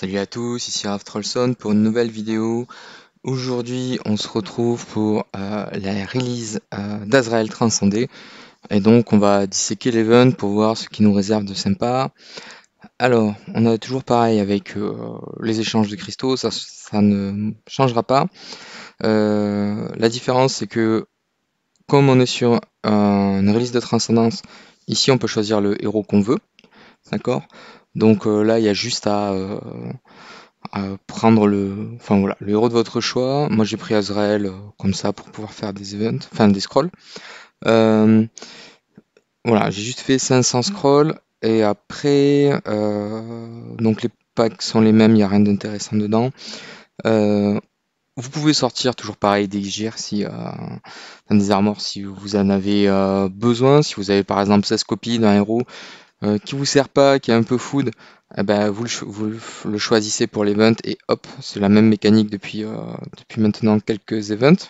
Salut à tous, ici Raph Trollson pour une nouvelle vidéo. Aujourd'hui, on se retrouve pour la release d'Azrael Transcendé. Et donc, on va disséquer l'event pour voir ce qui nous réserve de sympa. Alors, on a toujours pareil avec les échanges de cristaux, ça ne changera pas. La différence, c'est que comme on est sur une release de Transcendance, ici, on peut choisir le héros qu'on veut. D'accord? Donc là, il y a juste à prendre enfin voilà, le héros de votre choix. Moi j'ai pris Azrael comme ça pour pouvoir faire des events, enfin des scrolls. Euh, voilà, j'ai juste fait 500 scrolls et après, donc les packs sont les mêmes, il n'y a rien d'intéressant dedans. Euh, Vous pouvez sortir toujours pareil des Gir si des armors si vous en avez besoin. Si vous avez par exemple 16 copies d'un héros qui vous sert pas, qui est un peu food, eh ben, vous le choisissez pour l'event et hop, c'est la même mécanique depuis maintenant quelques events.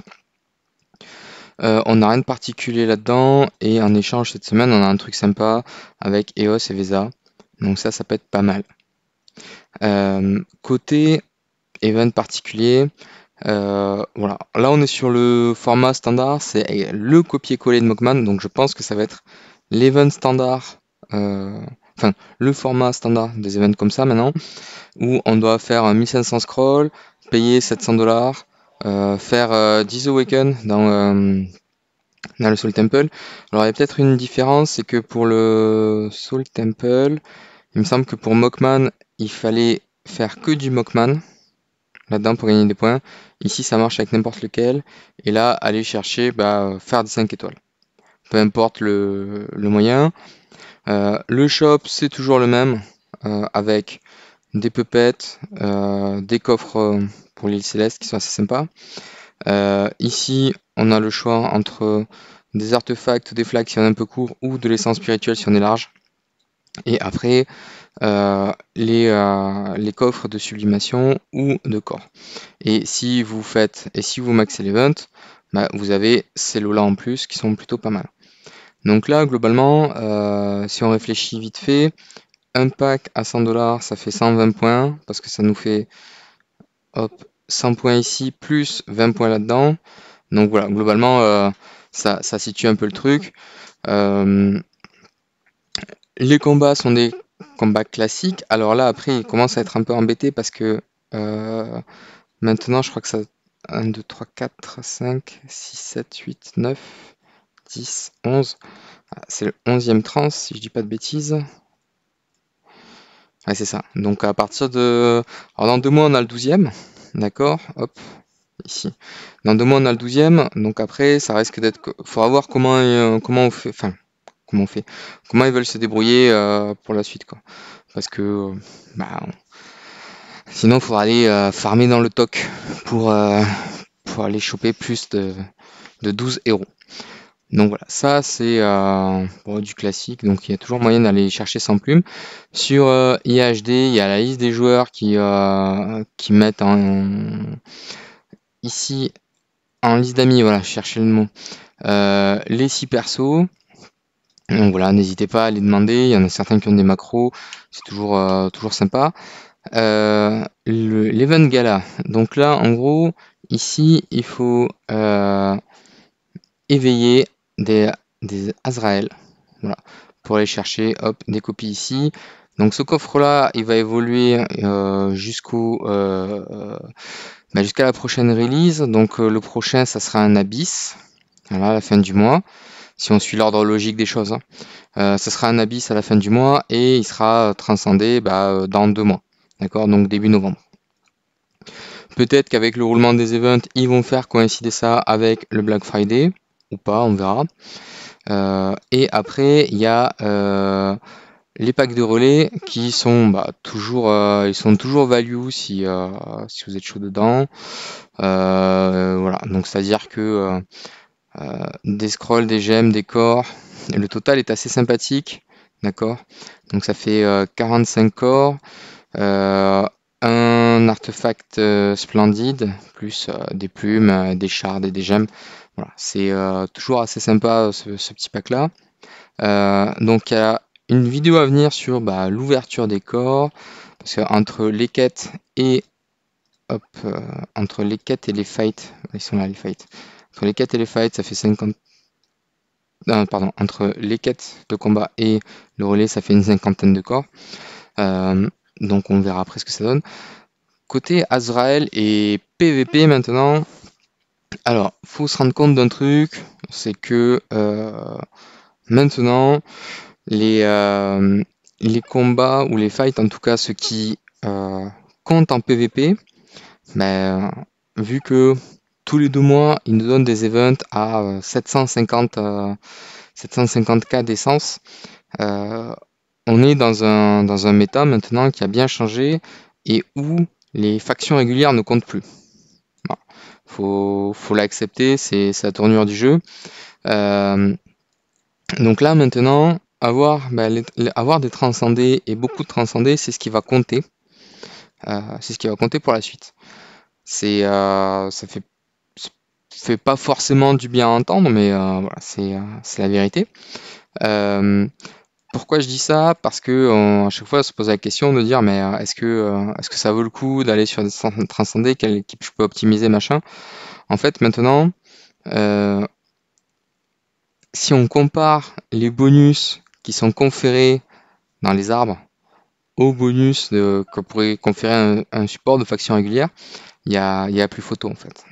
On n'a rien de particulier là-dedans et en échange cette semaine on a un truc sympa avec EOS et VESA. Donc ça peut être pas mal. Côté event particulier, voilà. Là on est sur le format standard, c'est le copier-coller de Mokman, donc je pense que ça va être l'event standard. Enfin, le format standard des events comme ça maintenant, où on doit faire 1500 scrolls, payer 700 $, faire 10 Awaken dans le Soul Temple. Alors il y a peut-être une différence, c'est que pour le Soul Temple, il me semble que pour Mockman, il fallait faire que du Mockman là-dedans pour gagner des points. Ici ça marche avec n'importe lequel, et là aller chercher, faire des 5 étoiles. Peu importe le moyen. Le shop c'est toujours le même, avec des puppets, des coffres pour l'île céleste qui sont assez sympas. Ici, on a le choix entre des artefacts, des flags si on est un peu court, ou de l'essence spirituelle si on est large. Et après, les coffres de sublimation ou de corps. Et si vous maxez l'event, vous avez ces lots-là en plus qui sont plutôt pas mal. Donc là, globalement, si on réfléchit vite fait, un pack à 100 $, ça fait 120 points, parce que ça nous fait hop, 100 points ici, plus 20 points là-dedans. Donc voilà, globalement, ça situe un peu le truc. Les combats sont des combats classiques. Alors là, après, ils commencent à être un peu embêtés parce que maintenant, je crois que ça... 1, 2, 3, 4, 5, 6, 7, 8, 9, 10, 11. C'est le 11e trans, si je dis pas de bêtises. Ouais, c'est ça. Donc à partir de... Alors dans 2 mois, on a le 12e. D'accord, hop, ici. Dans 2 mois, on a le 12e. Donc après, ça risque d'être... Faudra voir comment on fait... Enfin, comment on fait? Comment ils veulent se débrouiller pour la suite, quoi. Parce que... sinon, il faudra aller farmer dans le TOC pour aller choper plus de 12 héros. Donc voilà, ça c'est du classique, donc il y a toujours moyen d'aller chercher sans plume. Sur IHD, il y a la liste des joueurs qui mettent ici en liste d'amis, voilà, chercher le mot, les 6 persos. Donc voilà, n'hésitez pas à les demander, il y en a certains qui ont des macros, c'est toujours sympa. L'event gala, donc là en gros, ici il faut éveiller des Azrael, voilà, pour aller chercher hop, des copies ici. Donc ce coffre-là, il va évoluer jusqu'à la prochaine release. Donc le prochain, ça sera un Abyss, voilà, à la fin du mois, si on suit l'ordre logique des choses. Ça sera un Abyss à la fin du mois et il sera transcendé dans 2 mois. D'accord, donc début novembre. Peut-être qu'avec le roulement des events, ils vont faire coïncider ça avec le Black Friday, ou pas, on verra. Et après, il y a les packs de relais qui sont ils sont toujours value si vous êtes chaud dedans. Voilà, donc c'est-à-dire que des scrolls, des gemmes, des corps, le total est assez sympathique, d'accord? Donc ça fait 45 corps, un artefact splendide, plus des plumes, des shards et des gemmes. Voilà, c'est toujours assez sympa ce petit pack là. Donc il y a une vidéo à venir sur l'ouverture des corps, parce que entre les quêtes et entre les quêtes et les fights, ils sont là les fights. Entre les quêtes et les fights, ça fait 50. Pardon, entre les quêtes de combat et le relais, ça fait une cinquantaine de corps. Donc on verra après ce que ça donne. Côté Azrael et PVP maintenant, alors faut se rendre compte d'un truc, c'est que maintenant les combats ou les fights, en tout cas ceux qui comptent en PVP, vu que tous les 2 mois ils nous donnent des events à 750k d'essence, on est dans un méta maintenant qui a bien changé et où les factions régulières ne comptent plus. Voilà. Faut l'accepter, c'est la tournure du jeu. Donc là maintenant, avoir des transcendés et beaucoup de transcendés, c'est ce qui va compter. C'est ce qui va compter pour la suite. Ça fait pas forcément du bien à entendre, mais voilà, c'est la vérité. Pourquoi je dis ça? Parce que à chaque fois, on se pose la question de dire, mais est-ce que ça vaut le coup d'aller sur des transcendés? Quelle équipe je peux optimiser, machin? En fait, maintenant, si on compare les bonus qui sont conférés dans les arbres aux bonus que pourrait conférer un support de faction régulière, il y a plus photo en fait.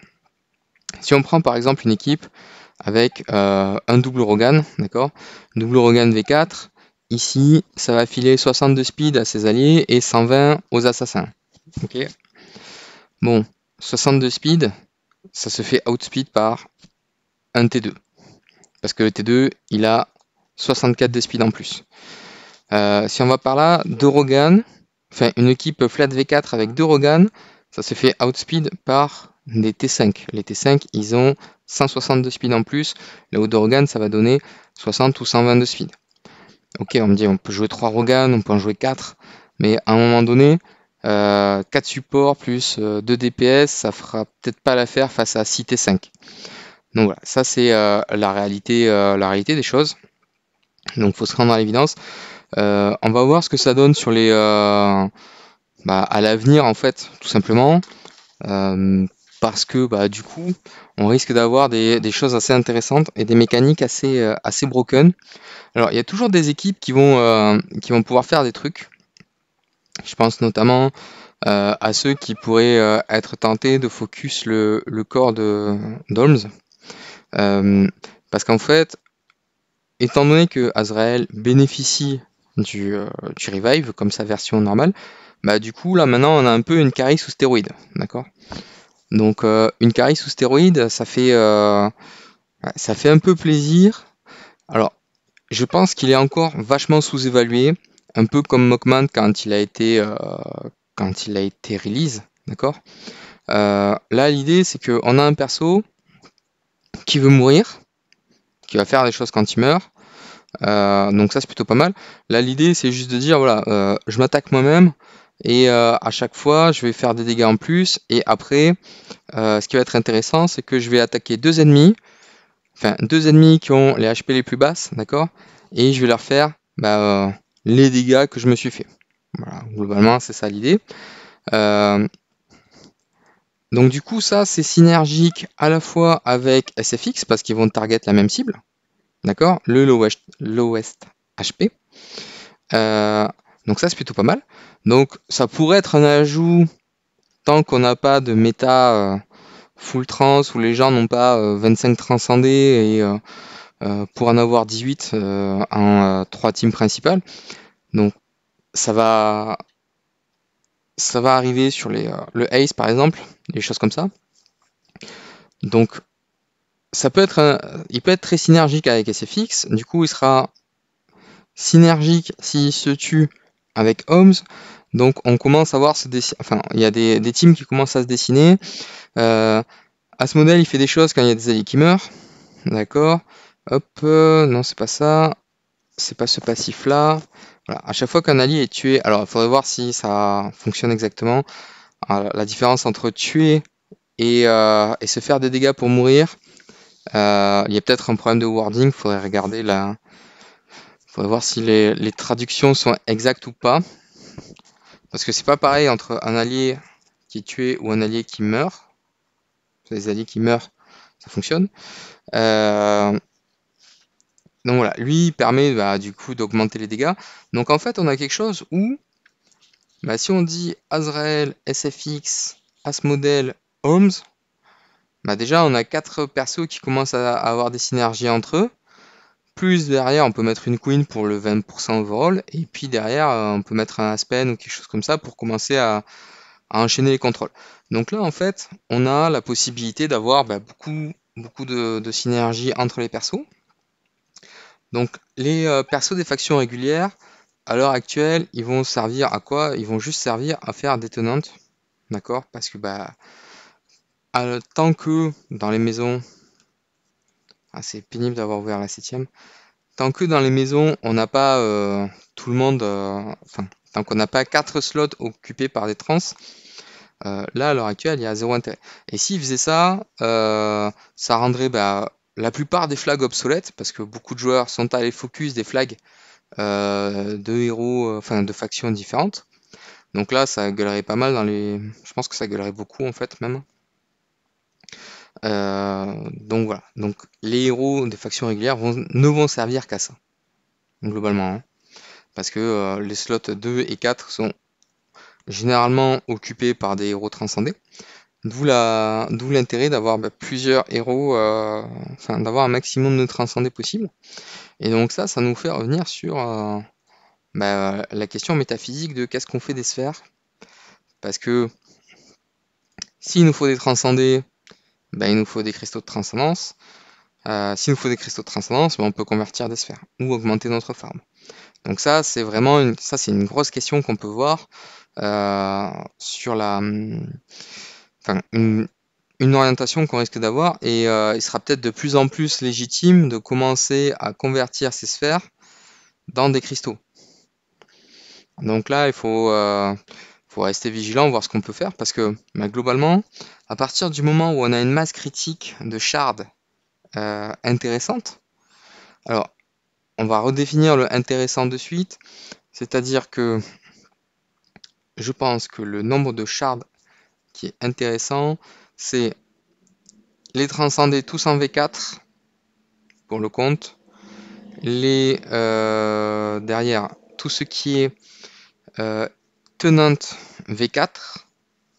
Si on prend par exemple une équipe avec un double Rogan, d'accord? Double Rogan V4, ici ça va filer 62 speed à ses alliés et 120 aux assassins. Ok. Bon, 62 speed, ça se fait outspeed par un T2. Parce que le T2, il a 64 de speed en plus. Si on va par là, 2 Rogan, enfin une équipe flat V4 avec 2 Rogan, ça se fait outspeed par des T5. Les T5, ils ont 160 de speed en plus. Le haut de Rogan, ça va donner 60 ou 120 de speed. Ok, on me dit on peut jouer 3 Rogan, on peut en jouer 4, mais à un moment donné, 4 supports plus 2 DPS, ça fera peut-être pas l'affaire face à 6 T5. Donc voilà, ça c'est la réalité des choses. Donc faut se rendre à l'évidence. On va voir ce que ça donne sur les à l'avenir en fait, tout simplement. Parce que du coup, on risque d'avoir des choses assez intéressantes et des mécaniques assez broken. Alors il y a toujours des équipes qui vont pouvoir faire des trucs. Je pense notamment à ceux qui pourraient être tentés de focus le corps de d'Holmes. Parce qu'en fait, étant donné que Azrael bénéficie du revive comme sa version normale, du coup là maintenant on a un peu une carry sous stéroïde, d'accord? Donc une carry sous stéroïde, ça fait un peu plaisir. Alors je pense qu'il est encore vachement sous-évalué, un peu comme Mockman quand il a été release, d'accord? Là l'idée c'est qu'on a un perso qui veut mourir, qui va faire des choses quand il meurt. Donc ça c'est plutôt pas mal. Là l'idée c'est juste de dire voilà, je m'attaque moi-même et à chaque fois je vais faire des dégâts en plus et après ce qui va être intéressant c'est que je vais attaquer deux ennemis qui ont les HP les plus basses, d'accord, et je vais leur faire les dégâts que je me suis fait. Voilà, globalement c'est ça l'idée. Donc du coup ça c'est synergique à la fois avec SFX parce qu'ils vont target la même cible. D'accord, le lowest HP. Donc ça c'est plutôt pas mal. Donc ça pourrait être un ajout tant qu'on n'a pas de méta full trans où les gens n'ont pas 25 transcendés et pour en avoir 18 en 3 teams principales. Donc ça va arriver sur le Ace par exemple, des choses comme ça. Donc il peut être très synergique avec SFX. Du coup il sera synergique s'il se tue avec Holmes. Donc on commence à voir il y a des teams qui commencent à se dessiner. Asmodel il fait des choses quand il y a des alliés qui meurent. D'accord. Hop, non c'est pas ça. C'est pas ce passif là. Voilà. À chaque fois qu'un allié est tué, alors il faudrait voir si ça fonctionne exactement. Alors, la différence entre tuer et se faire des dégâts pour mourir. Il y a peut-être un problème de wording, il faudrait regarder Faudrait voir si les traductions sont exactes ou pas. Parce que c'est pas pareil entre un allié qui est tué ou un allié qui meurt. Les alliés qui meurent, ça fonctionne. Euh, donc voilà, lui il permet du coup d'augmenter les dégâts. Donc en fait, on a quelque chose où, si on dit Azrael, SFX, Asmodel, Holmes, déjà on a 4 persos qui commencent à avoir des synergies entre eux. Plus derrière, on peut mettre une queen pour le 20% overall. Et puis derrière, on peut mettre un Aspen ou quelque chose comme ça pour commencer à enchaîner les contrôles. Donc là, en fait, on a la possibilité d'avoir beaucoup de synergie entre les persos. Donc les persos des factions régulières, à l'heure actuelle, ils vont servir à quoi? Ils vont juste servir à faire détonante. D'accord? Parce que tant que dans les maisons, c'est pénible d'avoir ouvert la 7ème. Tant que dans les maisons, on n'a pas tout le monde, tant qu'on n'a pas 4 slots occupés par des trans, là à l'heure actuelle, il y a zéro intérêt. Et s'ils faisaient ça, ça rendrait la plupart des flags obsolètes, parce que beaucoup de joueurs sont allés focus des flags de héros, de factions différentes. Donc là, ça gueulerait pas mal dans les. Je pense que ça gueulerait beaucoup en fait même. Donc voilà. Donc les héros des factions régulières ne vont servir qu'à ça, globalement, hein. Parce que les slots 2 et 4 sont généralement occupés par des héros transcendés. D'où l'intérêt d'avoir plusieurs héros, d'avoir un maximum de transcendés possible. Et donc ça nous fait revenir sur la question métaphysique de qu'est-ce qu'on fait des sphères. Parce que s'il nous faut des transcendés, il nous faut des cristaux de transcendance. S'il nous faut des cristaux de transcendance, on peut convertir des sphères ou augmenter notre farm. Donc ça, c'est vraiment une grosse question qu'on peut voir sur une orientation qu'on risque d'avoir, et il sera peut-être de plus en plus légitime de commencer à convertir ces sphères dans des cristaux. Donc là, il faut rester vigilant, voir ce qu'on peut faire, parce que globalement, à partir du moment où on a une masse critique de shards intéressante, alors on va redéfinir le intéressant de suite, c'est-à-dire que je pense que le nombre de shards qui est intéressant, c'est les transcender tous en V4 pour le compte, derrière tout ce qui est tenante V4,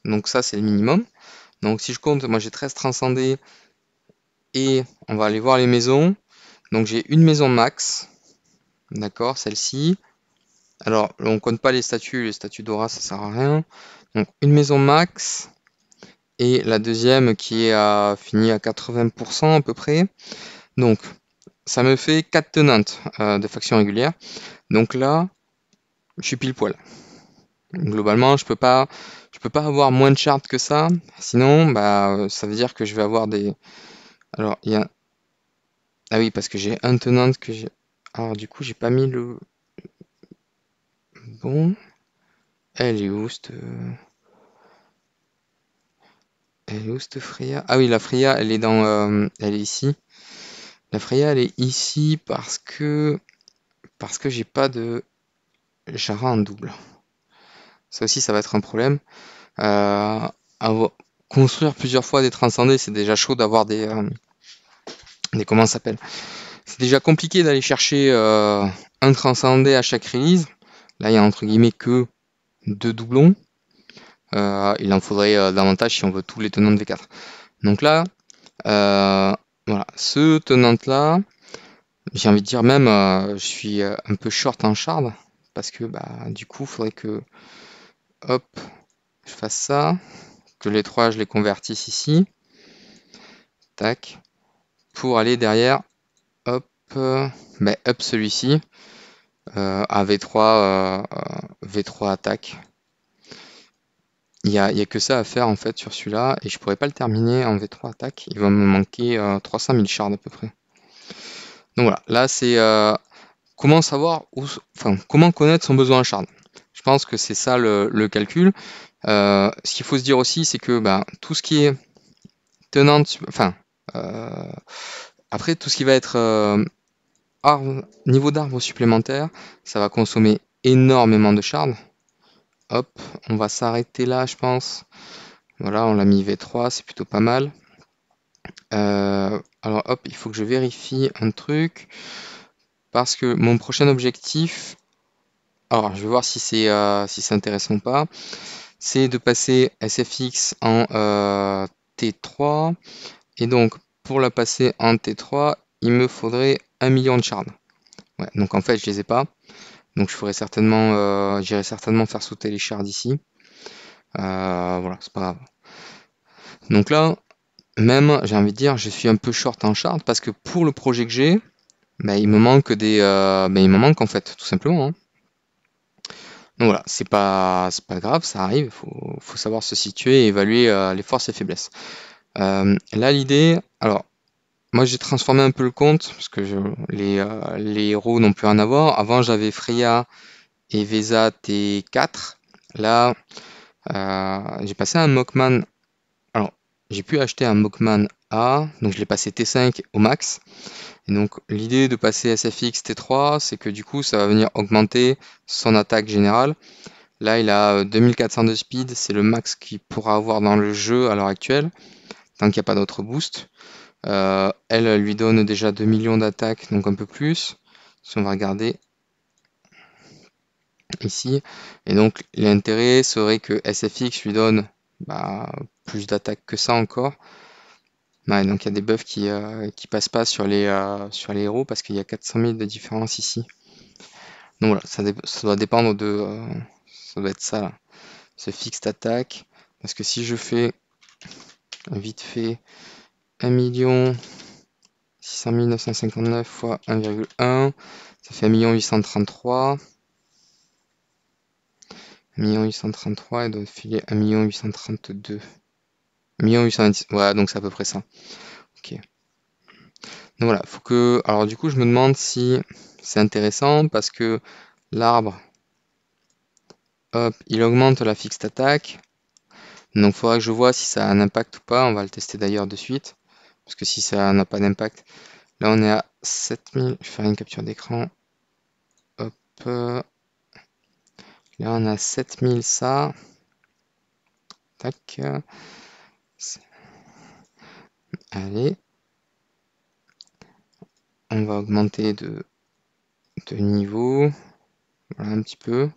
donc ça c'est le minimum. Donc si je compte, moi j'ai 13 transcendés, et on va aller voir les maisons. Donc j'ai une maison max, d'accord, celle-ci. Alors on compte pas les statues d'aura ça sert à rien. Donc une maison max, et la deuxième qui est finie à 80% à peu près. Donc ça me fait 4 tenantes de faction régulière. Donc là, je suis pile poil. Globalement, je peux pas avoir moins de charts que ça. Sinon, ça veut dire que je vais avoir des. Alors, il y a. Ah oui, parce que j'ai un tenant que j'ai. Alors, du coup, j'ai pas mis le. Bon. Elle est où cette. Elle est où cette Freya? Ah oui, la Freya, elle est elle est ici. La Freya, elle est ici parce que. Parce que j'ai pas de. Jara en double. Ça aussi, ça va être un problème. Construire plusieurs fois des transcendés, c'est déjà chaud d'avoir des comment ça s'appelle. C'est déjà compliqué d'aller chercher un transcendé à chaque release. Là, il y a entre guillemets que 2 doublons. Il en faudrait davantage si on veut tous les tenants de V4. Donc là, voilà, ce tenant là, j'ai envie de dire même, je suis un peu short en shard, parce que du coup, il faudrait que, hop, je fasse ça, que les 3 je les convertisse ici, tac, pour aller derrière, hop, up celui-ci, à V3, V3 attaque. Il y a que ça à faire en fait sur celui-là, et je pourrais pas le terminer en V3 attaque. Il va me manquer 300 000 shards à peu près. Donc voilà, là c'est comment savoir comment connaître son besoin en shard. Je pense que c'est ça le calcul. Ce qu'il faut se dire aussi, c'est que tout ce qui est tenant, après tout ce qui va être niveau d'arbre supplémentaire, ça va consommer énormément de shards. Hop, on va s'arrêter là, je pense. Voilà, on l'a mis V3, c'est plutôt pas mal. Alors hop, il faut que je vérifie un truc. Parce que mon prochain objectif, alors je vais voir si c'est intéressant ou pas, c'est de passer SFX en T3. Et donc, pour la passer en T3, il me faudrait 1 million de shards. Ouais, donc en fait, je les ai pas. Donc je ferai certainement, j'irai certainement faire sauter les shards ici. Voilà, c'est pas grave. Donc là, même, j'ai envie de dire, je suis un peu short en shards parce que pour le projet que j'ai, bah, il me manque il me manque en fait, tout simplement, hein. Donc voilà, c'est pas grave, ça arrive, faut savoir se situer et évaluer les forces et faiblesses. Là, l'idée, alors, moi j'ai transformé un peu le compte, parce que les héros n'ont plus rien à voir. Avant, j'avais Freya et Vesa T4. Là, j'ai passé un Mockman. Alors, j'ai pu acheter un Mockman A, donc je l'ai passé T5 au max. Et donc, l'idée de passer SFX T3, c'est que du coup, ça va venir augmenter son attaque générale. Là, il a 2400 de speed, c'est le max qu'il pourra avoir dans le jeu à l'heure actuelle, tant qu'il n'y a pas d'autre boost. Elle lui donne déjà 2 millions d'attaques, donc un peu plus. Si on va regarder ici. Et donc, l'intérêt serait que SFX lui donne plus d'attaques que ça encore. Ouais, donc, il y a des buffs qui passent pas sur les héros parce qu'il y a 400 000 de différence ici. Donc voilà, ça doit dépendre ça doit être ça là, ce fixed attaque. Parce que si je fais vite fait 1 600 959 fois 1,1, ça fait 1 833. 1 833 et doit filer 1 832. 1 826. Voilà, donc c'est à peu près ça. Ok. Donc voilà, faut que. Alors du coup, je me demande si c'est intéressant parce que l'arbre, hop, il augmente la fixed attaque. Donc il faudra que je vois si ça a un impact ou pas. On va le tester d'ailleurs de suite. Parce que si ça n'a pas d'impact. Là on est à 7000. Je vais faire une capture d'écran. Hop. Là on a 7000 ça. Tac. Allez. On va augmenter de niveau. Voilà un petit peu.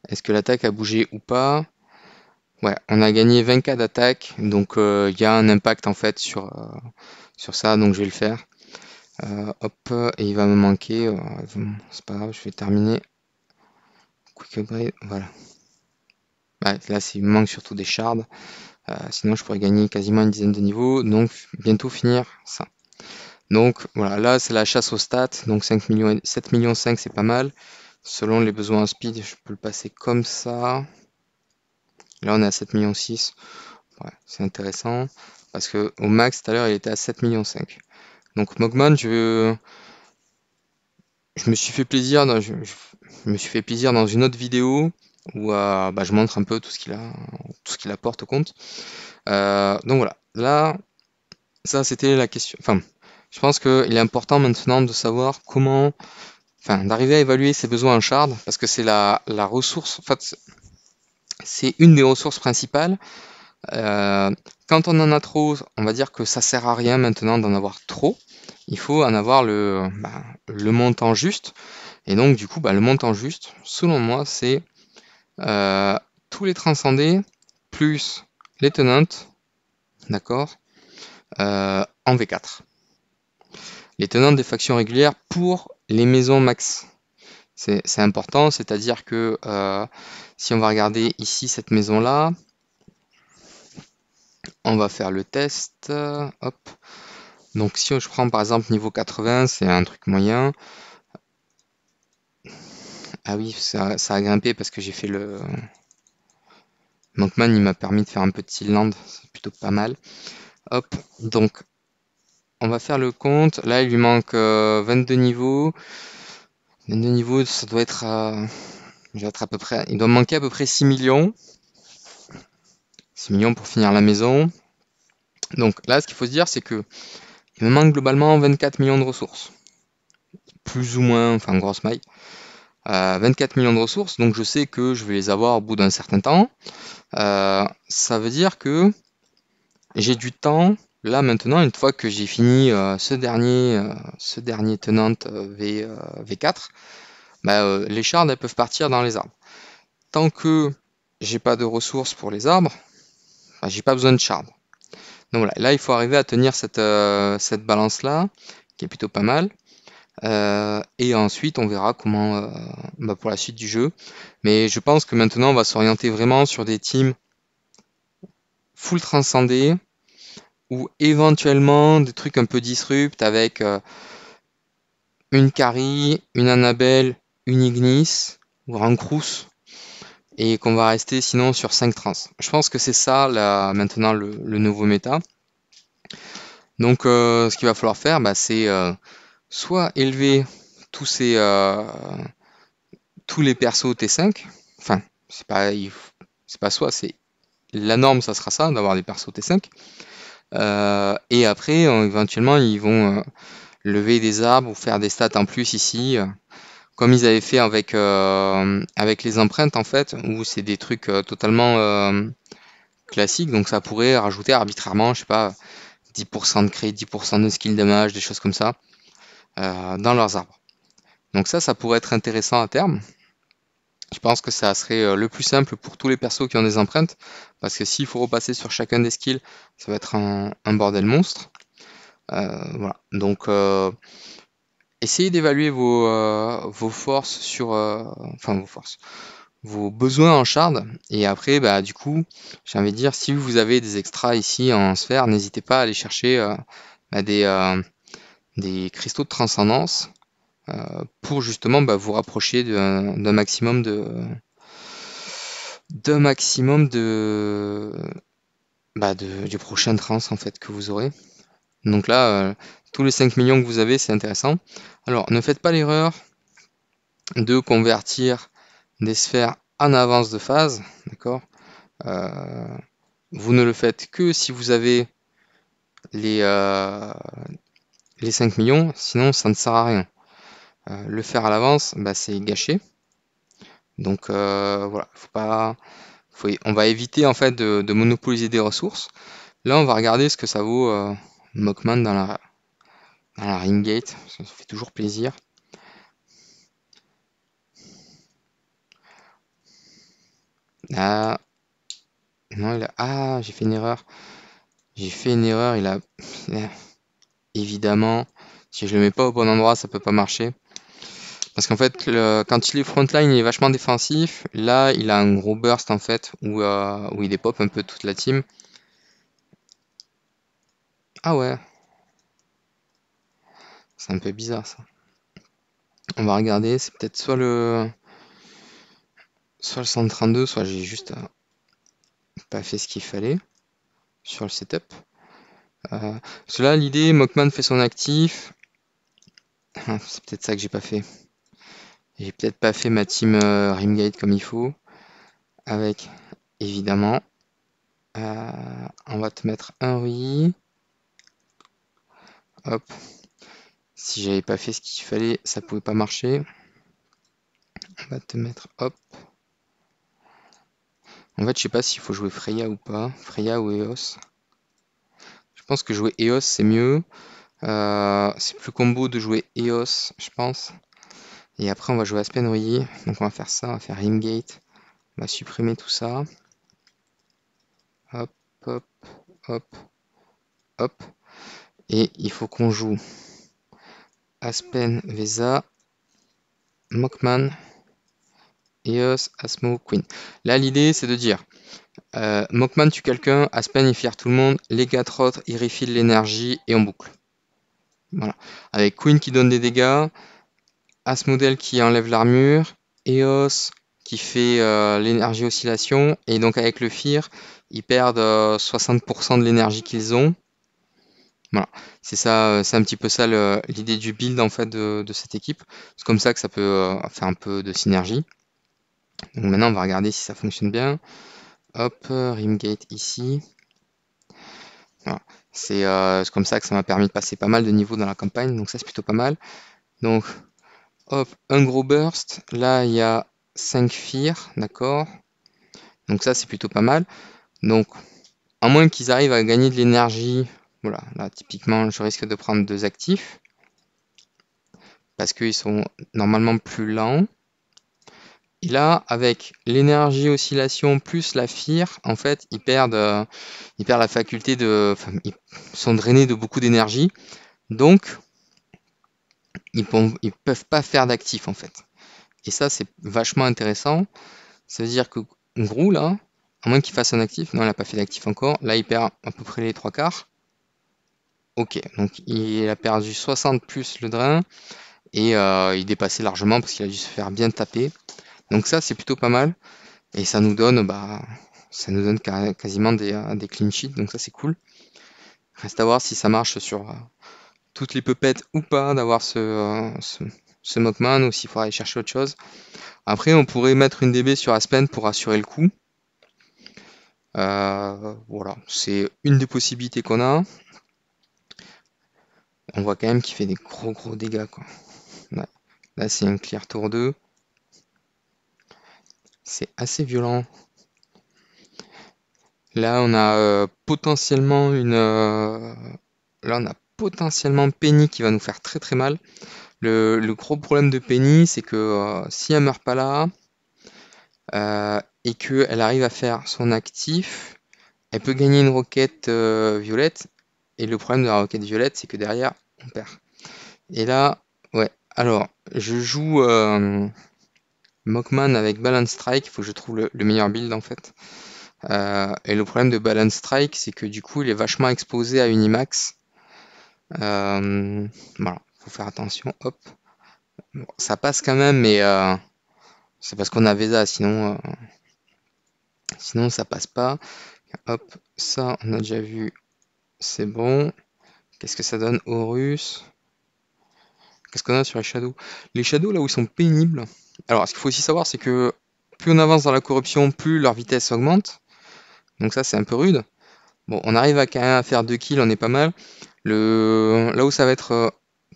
Est-ce que l'attaque a bougé ou pas? Ouais, on a gagné 20k d'attaque, donc il y a un impact en fait sur ça, donc je vais le faire. Hop, et il va me manquer, c'est pas grave, je vais terminer. Quick upgrade, voilà. Ouais, là, il me manque surtout des shards, sinon je pourrais gagner quasiment une dizaine de niveaux, donc bientôt finir ça. Donc voilà, là c'est la chasse aux stats, donc 5 millions, 7 millions 5 c'est pas mal. Selon les besoins en speed, je peux le passer comme ça. Là on est à 7 millions 6. Ouais, c'est intéressant parce que au max tout à l'heure il était à 7 millions 5. Donc Mogman, je me suis fait plaisir je me suis fait plaisir dans une autre vidéo où je montre un peu tout ce qu'il apporte au compte. Donc voilà, là ça c'était la question. Enfin, je pense qu'il est important maintenant de savoir comment, enfin d'arriver à évaluer ses besoins en shard parce que c'est la ressource. En fait, c'est une des ressources principales. Quand on en a trop, on va dire que ça sert à rien maintenant d'en avoir trop. Il faut en avoir le montant juste. Et donc, du coup, le montant juste, selon moi, c'est tous les transcendés plus les tenantes, d'accord, en V4. Les tenantes des factions régulières pour les maisons max. C'est important, c'est-à-dire que si on va regarder ici cette maison-là, on va faire le test. Hop. Donc si je prends par exemple niveau 80, c'est un truc moyen. Ah oui, ça a grimpé parce que j'ai fait le... Monkman, il m'a permis de faire un petit land, c'est plutôt pas mal. Hop, donc on va faire le compte. Là, il lui manque 22 niveaux. 22 niveaux, ça doit être à peu près... Il doit me manquer à peu près 6 millions. 6 millions pour finir la maison. Donc là, ce qu'il faut se dire, c'est que il me manque globalement 24 millions de ressources. plus ou moins, enfin grosse maille, 24 millions de ressources, donc je sais que je vais les avoir au bout d'un certain temps. Ça veut dire que j'ai du temps, là maintenant, une fois que j'ai fini ce dernier tenant V4, bah, les shards elles peuvent partir dans les arbres. Tant que j'ai pas de ressources pour les arbres, bah, j'ai pas besoin de shards. Donc voilà, là il faut arriver à tenir cette balance-là, qui est plutôt pas mal. Et ensuite on verra comment bah, pour la suite du jeu. Mais je pense que maintenant on va s'orienter vraiment sur des teams full transcendés ou éventuellement des trucs un peu disrupt avec une Carrie, une Annabelle, une Ignis, voire un Crous, et qu'on va rester sinon sur 5 trans. Je pense que c'est ça là, maintenant le nouveau méta. Donc ce qu'il va falloir faire, bah, c'est soit élever tous ces tous les persos T5, enfin c'est pas soit, c'est la norme, ça sera ça, d'avoir des persos T5. Et après, éventuellement, ils vont lever des arbres ou faire des stats en plus ici, comme ils avaient fait avec les empreintes en fait, où c'est des trucs totalement classiques, donc ça pourrait rajouter arbitrairement, je sais pas, 10% de crit, 10% de skill damage, des choses comme ça, dans leurs arbres. Donc ça pourrait être intéressant à terme. Je pense que ça serait le plus simple pour tous les persos qui ont des empreintes, parce que s'il faut repasser sur chacun des skills, ça va être un bordel monstre. Voilà. Donc essayez d'évaluer vos forces sur, enfin vos forces, vos besoins en shard, et après, bah du coup, j'ai envie de dire, si vous avez des extras ici en sphère, n'hésitez pas à aller chercher bah, des cristaux de transcendance pour justement bah, vous rapprocher d'un maximum du prochain trans en fait que vous aurez. Donc là, tous les 5 millions que vous avez, c'est intéressant. Alors, ne faites pas l'erreur de convertir des sphères en avance de phase, d'accord. Vous ne le faites que si vous avez les, euh, les 5 millions, sinon ça ne sert à rien. Le faire à l'avance, bah, c'est gâché. Donc voilà, on va éviter en fait de monopoliser des ressources. Là, on va regarder ce que ça vaut Mockman dans la Ringgate, ça fait toujours plaisir. Ah, non, ah, j'ai fait une erreur. J'ai fait une erreur, évidemment, si je le mets pas au bon endroit, ça peut pas marcher. Parce qu'en fait, quand il est frontline, il est vachement défensif. Là, il a un gros burst en fait, où il dépop un peu toute la team. Ah ouais, c'est un peu bizarre ça. On va regarder, c'est peut-être soit le 132, soit j'ai juste pas fait ce qu'il fallait sur le setup. Parce que là, l'idée, Mockman fait son actif. Ah, c'est peut-être ça que j'ai pas fait. J'ai peut-être pas fait ma team Rimgate comme il faut. Avec, évidemment, on va te mettre un oui. Hop. Si j'avais pas fait ce qu'il fallait, ça pouvait pas marcher. On va te mettre hop. En fait, je sais pas s'il faut jouer Freya ou pas. Freya ou Eos. Je pense que jouer Eos c'est mieux. C'est plus combo de jouer Eos, je pense. Et après, on va jouer Aspenry. Donc, on va faire ça. On va faire Rimgate. On va supprimer tout ça. Hop, hop, hop, hop. Et il faut qu'on joue Aspen, Vesa, Mockman, Eos, Asmo, Queen. Là, l'idée, c'est de dire Mockman tue quelqu'un, Aspen il fire tout le monde, les 4 autres ils refilent l'énergie et on boucle. Voilà. Avec Queen qui donne des dégâts, Asmodel qui enlève l'armure, Eos qui fait l'énergie oscillation, et donc avec le fear, ils perdent 60% de l'énergie qu'ils ont. Voilà, c'est ça, c'est un petit peu ça l'idée du build en fait de cette équipe. C'est comme ça que ça peut faire un peu de synergie. Donc maintenant on va regarder si ça fonctionne bien. Hop, Rimgate ici. Voilà. C'est comme ça que ça m'a permis de passer pas mal de niveaux dans la campagne, donc ça c'est plutôt pas mal. Donc Hop, un gros burst. Là, il y a 5 fear, d'accord. Donc ça, c'est plutôt pas mal. Donc, à moins qu'ils arrivent à gagner de l'énergie, voilà, là, typiquement, je risque de prendre 2 actifs, parce qu'ils sont normalement plus lents. Et là, avec l'énergie oscillation plus la fear, en fait, ils perdent la faculté de... Enfin, ils sont drainés de beaucoup d'énergie. Donc, ils peuvent pas faire d'actifs, en fait. Et ça, c'est vachement intéressant. Ça veut dire que Grou, là, à moins qu'il fasse un actif, non, il n'a pas fait d'actif encore. Là, il perd à peu près les 3/4. Ok, donc il a perdu 60 plus le drain. Et il dépassait largement parce qu'il a dû se faire bien taper. Donc ça, c'est plutôt pas mal. Et ça nous donne, bah, ça nous donne quasiment des clean sheets. Donc ça, c'est cool. Reste à voir si ça marche sur toutes les pupettes ou pas d'avoir ce Mockman ou s'il faudra aller chercher autre chose. Après, on pourrait mettre une DB sur Aspen pour assurer le coup. Voilà, c'est une des possibilités qu'on a. On voit quand même qu'il fait des gros dégâts, quoi. Ouais. Là, c'est un clear tour 2. C'est assez violent. Là, on a potentiellement là, on a potentiellement Penny qui va nous faire très mal. Le gros problème de Penny, c'est que si elle meurt pas là et qu'elle arrive à faire son actif, elle peut gagner une roquette violette. Et le problème de la roquette violette, c'est que derrière, on perd. Et là, ouais. Alors, je joue Mockman avec Balance Strike. Il faut que je trouve le meilleur build en fait. Et le problème de Balance Strike, c'est que du coup, il est vachement exposé à Unimax. Voilà, faut faire attention. Hop. Bon, ça passe quand même, mais c'est parce qu'on a Vesa, sinon ça passe pas. Hop, ça, on a déjà vu. C'est bon. Qu'est-ce que ça donne Horus? Qu'est-ce qu'on a sur les Shadows? Les Shadows, là où ils sont pénibles. Alors, ce qu'il faut aussi savoir, c'est que plus on avance dans la corruption, plus leur vitesse augmente. Donc ça, c'est un peu rude. Bon, on arrive à quand même à faire 2 kills, on est pas mal. Là où ça va être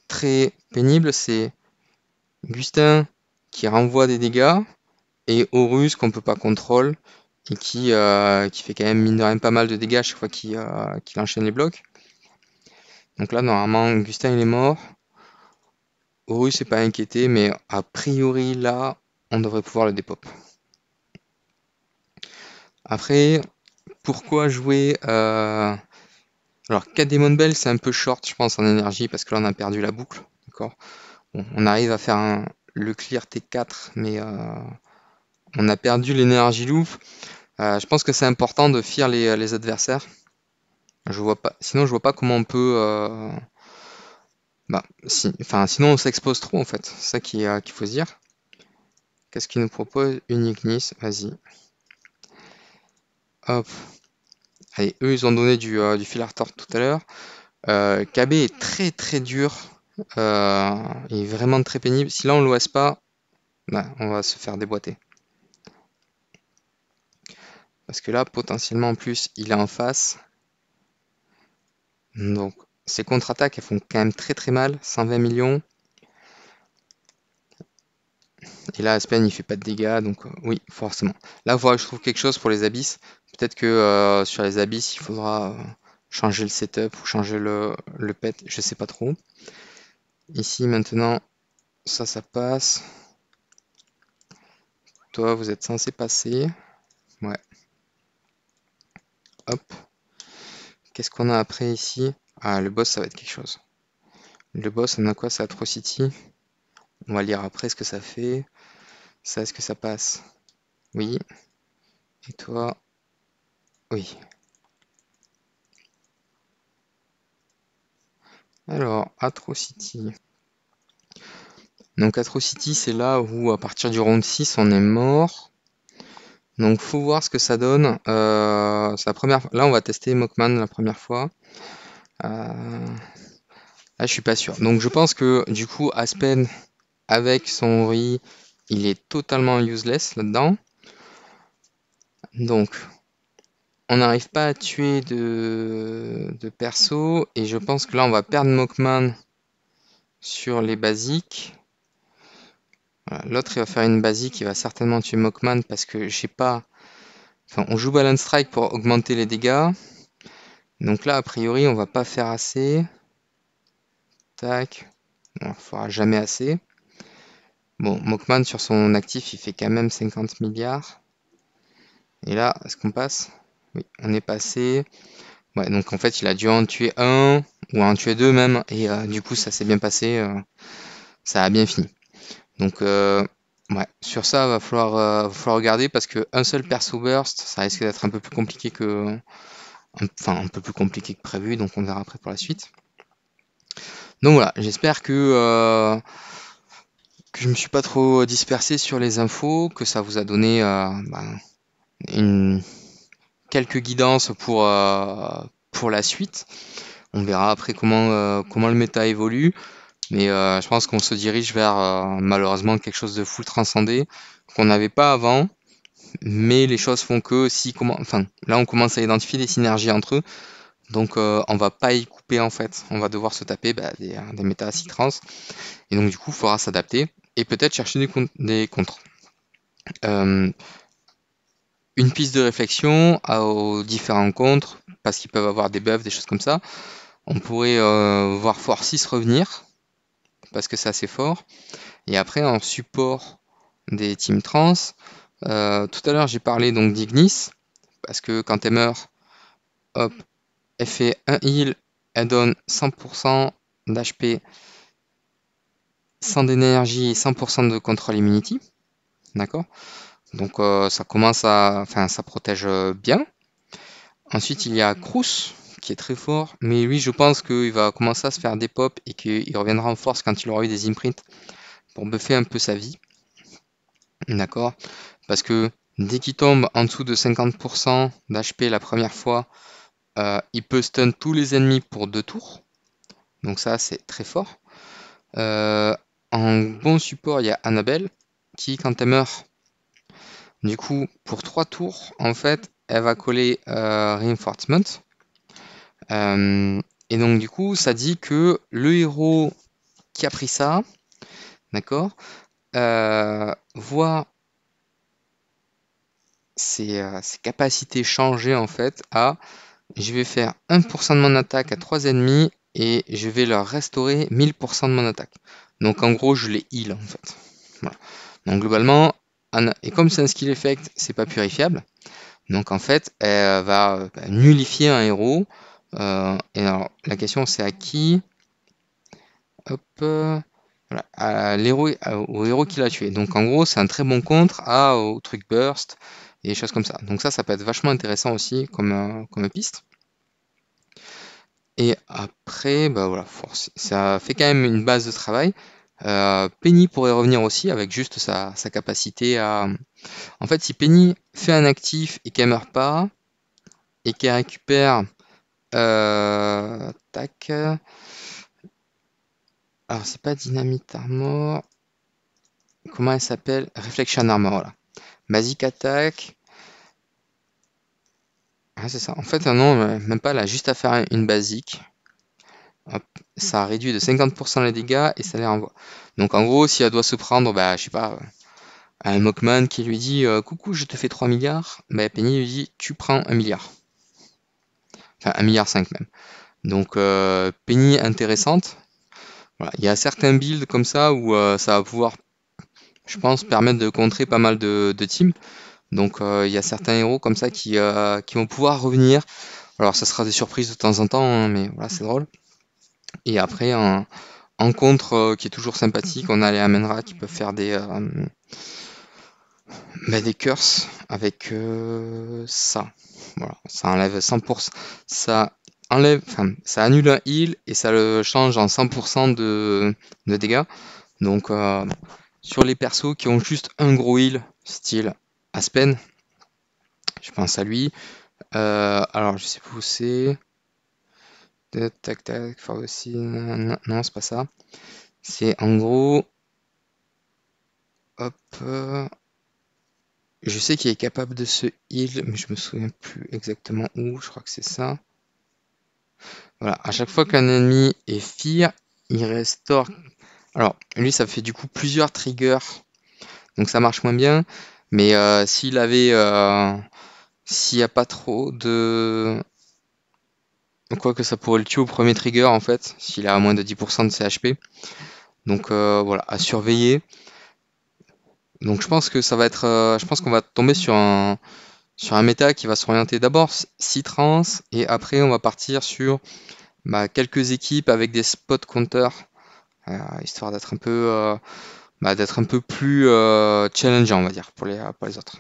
très pénible, c'est Gustin qui renvoie des dégâts et Horus qu'on peut pas contrôler et qui fait quand même mine de rien pas mal de dégâts à chaque fois qu'il enchaîne les blocs. Donc là, normalement, Gustin il est mort. Horus n'est pas inquiété, mais a priori, là, on devrait pouvoir le dépop. Après, pourquoi jouer Alors, 4 Demon Bell, c'est un peu short, je pense, en énergie, parce que là, on a perdu la boucle. D'accord. Bon, on arrive à faire le clear T4, mais on a perdu l'énergie loup. Je pense que c'est important de fear les adversaires. Je vois pas, sinon, je vois pas comment on peut. Bah, sinon, on s'expose trop, en fait. C'est ça qu'il faut se dire. Qu'est-ce qu'il nous propose? Une Ignis, vas-y. Hop. Allez, eux, ils ont donné du fil à retordre tout à l'heure. KB est très dur. Il est vraiment très pénible. Si là, on l'OS pas, bah, on va se faire déboîter. Parce que là, potentiellement, en plus, il est en face. Donc, ces contre-attaques, elles font quand même très mal. 120 millions. Et là, Aspen, il fait pas de dégâts. Donc, oui, forcément. Là, il faudra que je trouve quelque chose pour les abysses. Peut-être que sur les abysses, il faudra changer le setup ou changer le pet. Je sais pas trop. Ici, maintenant, ça passe. Toi, vous êtes censé passer. Ouais. Hop. Qu'est-ce qu'on a après ici? Ah, le boss, ça va être quelque chose. Le boss, on a quoi? C'est Atrocity. On va lire après ce que ça fait. Ça, est-ce que ça passe? Oui. Et toi? Oui. Alors, Atrocity. Donc, Atrocity, c'est là où, à partir du round 6, on est mort. Donc, faut voir ce que ça donne. C'est la première... Là, on va tester Mockman la première fois. Là, je suis pas sûr. Donc, je pense que, du coup, Aspen, avec son riz, il est totalement useless là-dedans. Donc, on n'arrive pas à tuer de perso. Et je pense que là, on va perdre Mockman sur les basiques. Voilà. L'autre, il va faire une basique, il va certainement tuer Mockman parce que j'ai pas... Enfin, on joue Balance Strike pour augmenter les dégâts. Donc là, a priori, on va pas faire assez. Tac. On ne fera jamais assez. Bon, Mockman, sur son actif, il fait quand même 50 milliards. Et là, est-ce qu'on passe? Oui, on est passé. Ouais, donc en fait, il a dû en tuer un, ou en tuer deux même. Et du coup, ça s'est bien passé. Ça a bien fini. Donc, ouais, sur ça, va falloir regarder parce que un seul perso burst, ça risque d'être un peu plus compliqué que, enfin, un peu plus compliqué que prévu. Donc, on verra après pour la suite. Donc voilà, j'espère que je me suis pas trop dispersé sur les infos, que ça vous a donné une, quelques guidances pour la suite. On verra après comment le méta évolue. Mais je pense qu'on se dirige vers malheureusement quelque chose de full transcendé qu'on n'avait pas avant. Mais les choses font que si enfin là on commence à identifier des synergies entre eux. Donc on va pas y couper en fait. On va devoir se taper des méta assis trans. Et donc du coup il faudra s'adapter. Et peut-être chercher des contres. Euh, une piste de réflexion aux différents contres, parce qu'ils peuvent avoir des buffs, des choses comme ça. On pourrait voir Force 6 revenir, parce que c'est assez fort. Et après, en support des teams trans, tout à l'heure j'ai parlé donc d'Ignis, parce que quand elle meurt, hop, elle fait un heal, elle donne 100% d'HP, 100 d'énergie et 100% de control immunity. D'accord? Donc ça commence à. Enfin, ça protège bien. Ensuite, il y a Cruz, qui est très fort, mais lui, je pense qu'il va commencer à se faire des pop et qu'il reviendra en force quand il aura eu des imprints pour buffer un peu sa vie. D'accord? Parce que dès qu'il tombe en dessous de 50% d'HP la première fois, il peut stun tous les ennemis pour 2 tours. Donc ça, c'est très fort. En bon support, il y a Annabelle, qui, quand elle meurt, du coup, pour 3 tours, en fait, elle va coller Reinforcement. Et donc, du coup, ça dit que le héros qui a pris ça, d'accord, voit ses capacités changer en fait à je vais faire 1% de mon attaque à 3 ennemis et je vais leur restaurer 1000% de mon attaque. Donc en gros, je les heal en fait. Voilà. Donc globalement, et comme c'est un skill effect, c'est pas purifiable. Donc en fait, elle va nullifier un héros. Et alors, la question c'est à qui? Hop, voilà, au héros qui l'a tué. Donc en gros, c'est un très bon contre au truc burst et des choses comme ça. Donc ça peut être vachement intéressant aussi comme piste. Et après, bah voilà, ça fait quand même une base de travail. Penny pourrait revenir aussi avec juste sa capacité à... En fait, si Penny fait un actif et qu'elle meurt pas, et qu'elle récupère... tac... Alors, c'est pas Dynamite Armor. Comment elle s'appelle? Reflection Armor, voilà. Basic Attack. Ah, c'est ça. En fait, non, même pas, là, juste à faire une basique. Hop, ça réduit de 50% les dégâts et ça les renvoie. Donc en gros, si elle doit se prendre, bah, je sais pas, un Mockman qui lui dit coucou, je te fais 3 milliards, bah, Penny lui dit tu prends 1 milliard. Enfin, 1 milliard 5 même. Donc Penny intéressante. Voilà. Il y a certains builds comme ça où ça va pouvoir, je pense, permettre de contrer pas mal de teams. Donc il y a certains héros comme ça qui vont pouvoir revenir. Alors ça sera des surprises de temps en temps, hein, mais voilà, c'est drôle. Et après, en contre qui est toujours sympathique, on a les Amenra qui peuvent faire des curses avec ça. Voilà, ça enlève 100%. Ça enlève, enfin, ça annule un heal et ça le change en 100% de dégâts. Donc sur les persos qui ont juste un gros heal, style Aspen, je pense à lui. Alors je sais pas où c'est. Tac tac, aussi. Non, non, c'est pas ça. C'est en gros. Hop. Je sais qu'il est capable de se heal, mais je me souviens plus exactement où. Je crois que c'est ça. Voilà, à chaque fois qu'un ennemi est fear, il restaure. Alors, lui, ça fait du coup plusieurs triggers donc ça marche moins bien. Mais s'il n'y a pas trop de... Quoi que ça pourrait le tuer au premier trigger en fait, s'il a moins de 10% de CHP. Donc voilà, à surveiller. Donc je pense que je pense qu'on va tomber sur un méta qui va s'orienter d'abord C-Trans et après on va partir sur quelques équipes avec des spot counters, histoire d'être un peu plus challengeant, on va dire, pour les autres.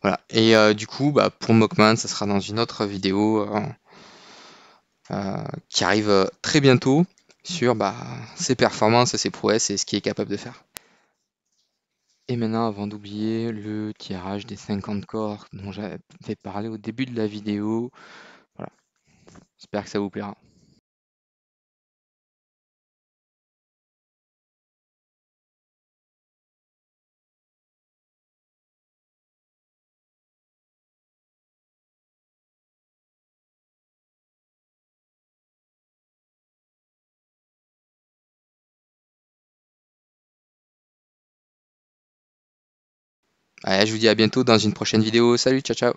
Voilà. Et du coup, pour Mockman, ça sera dans une autre vidéo qui arrive très bientôt sur ses performances et ses prouesses et ce qu'il est capable de faire. Et maintenant, avant d'oublier le tirage des 50 corps dont j'avais parlé au début de la vidéo, voilà. J'espère que ça vous plaira. Allez, je vous dis à bientôt dans une prochaine vidéo. Salut, ciao ciao!